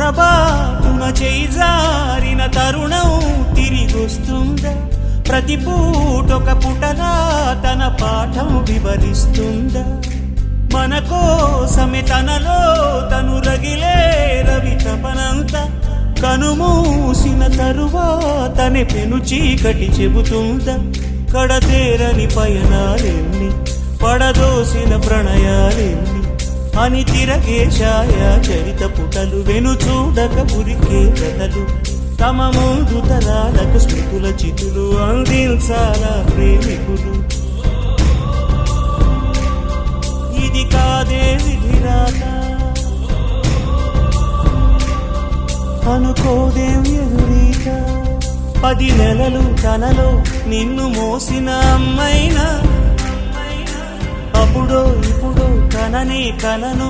పొరపాటున చేజారిన తరుణం తిరిగొస్తుందా? ప్రతి పూటొక పుటలా తన పాఠం వివరిస్తుందా? మన కోసమే తనలో తను రగిలే రవి తపనంత కనుమూసిన తరువాతనే పెను చీకటి చెబుతుందా? కడతేరని పయనాలెన్ని, పడదోసిన ప్రణయాలెన్ని అని తిరగే ఛాయా చరిత పుటలు, వెను చూడక ఉరికే కథలు, తమ ముందు తరాలకు స్మృతుల చితులు అందించాలా ప్రేమికులు. ఇది కాదే విధిరాత, అనుకోదేం ఎదురీత. 10 నెలలు తనలో నిన్ను మోసిన అమ్మైనా అప్పుడో ఇప్పుడో కననే కలను.